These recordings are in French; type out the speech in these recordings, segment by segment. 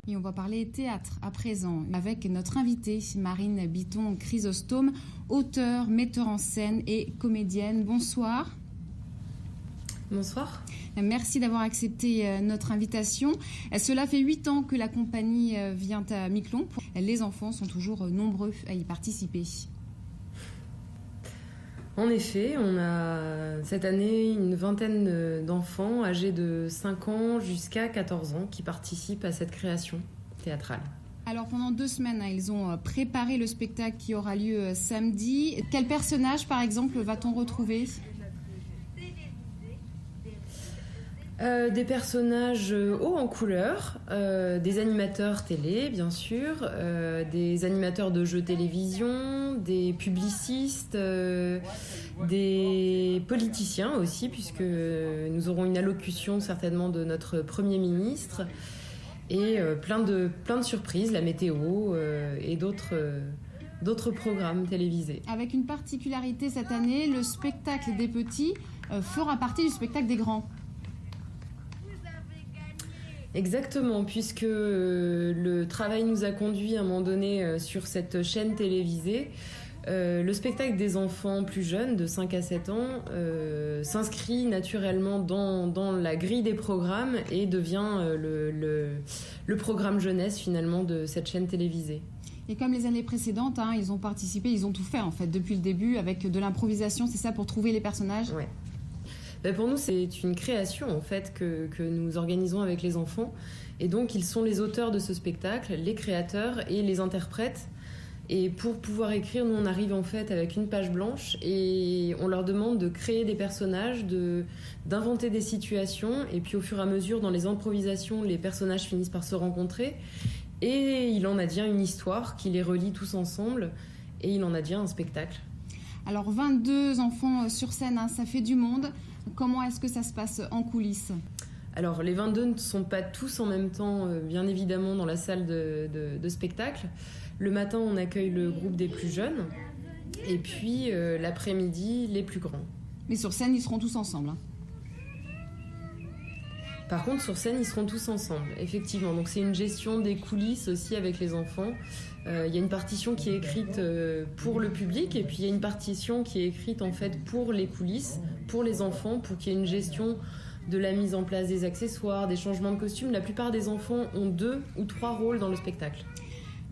Et on va parler théâtre à présent avec notre invitée Marine Biton-Chrysostome, auteure, metteur en scène et comédienne. Bonsoir. Bonsoir. Merci d'avoir accepté notre invitation. Cela fait 8 ans que la compagnie vient à Miquelon. Les enfants sont toujours nombreux à y participer. En effet, on a cette année une vingtaine d'enfants âgés de 5 ans jusqu'à 14 ans qui participent à cette création théâtrale. Alors pendant 2 semaines, ils ont préparé le spectacle qui aura lieu samedi. Quel personnage, par exemple, va-t-on retrouver ? Des personnages hauts en couleur, des animateurs télé bien sûr, des animateurs de jeux télévision, des publicistes, des politiciens aussi, puisque nous aurons une allocution certainement de notre Premier ministre, et plein de surprises, la météo et d'autres programmes télévisés. Avec une particularité cette année, le spectacle des petits fera partie du spectacle des grands. Exactement, puisque le travail nous a conduit à un moment donné sur cette chaîne télévisée. Le spectacle des enfants plus jeunes, de 5 à 7 ans, s'inscrit naturellement dans la grille des programmes et devient le programme jeunesse finalement de cette chaîne télévisée. Et comme les années précédentes, ils ont participé, ils ont tout fait en fait depuis le début avec de l'improvisation, c'est ça, pour trouver les personnages ? Ouais. Pour nous, c'est une création en fait que nous organisons avec les enfants. Et donc, ils sont les auteurs de ce spectacle, les créateurs et les interprètes. Et pour pouvoir écrire, nous, on arrive en fait avec une page blanche et on leur demande de créer des personnages, d'inventer des situations. Et puis, au fur et à mesure, dans les improvisations, les personnages finissent par se rencontrer. Et il en advient une histoire qui les relie tous ensemble. Et il en advient un spectacle. Alors, 22 enfants sur scène, ça fait du monde. Comment est-ce que ça se passe en coulisses ? Alors, les 22 ne sont pas tous en même temps, bien évidemment, dans la salle de spectacle. Le matin, on accueille le groupe des plus jeunes. Et puis, l'après-midi, les plus grands. Mais sur scène, ils seront tous ensemble. Par contre, sur scène, ils seront tous ensemble, effectivement. Donc, c'est une gestion des coulisses aussi avec les enfants. Il y a une partition qui est écrite pour le public et puis il y a une partition qui est écrite en fait pour les coulisses, pour les enfants, pour qu'il y ait une gestion de la mise en place des accessoires, des changements de costumes. La plupart des enfants ont 2 ou 3 rôles dans le spectacle.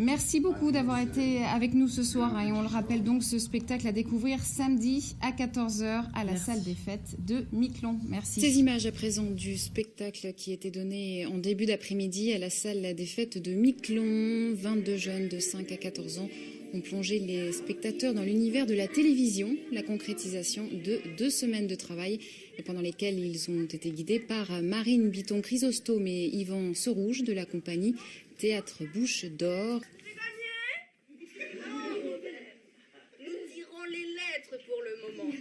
Merci beaucoup d'avoir été avec nous ce soir. Et on le rappelle donc, ce spectacle à découvrir samedi à 14h à la salle des fêtes de Miquelon. Merci. Ces images à présent du spectacle qui était donné en début d'après-midi à la salle des fêtes de Miquelon. 22 jeunes de 5 à 14 ans ont plongé les spectateurs dans l'univers de la télévision, la concrétisation de 2 semaines de travail et pendant lesquelles ils ont été guidés par Marine Biton-Chrysostome et Yvan Serouge de la compagnie Théâtre Bouche d'Or. Nous tirons les lettres pour le moment.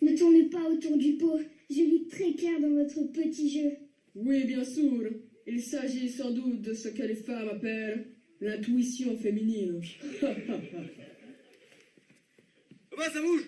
Ne tournez pas autour du pot. Je lis très clair dans votre petit jeu. Oui, bien sûr. Il s'agit sans doute de ce que les femmes appellent l'intuition féminine. Ça bouge.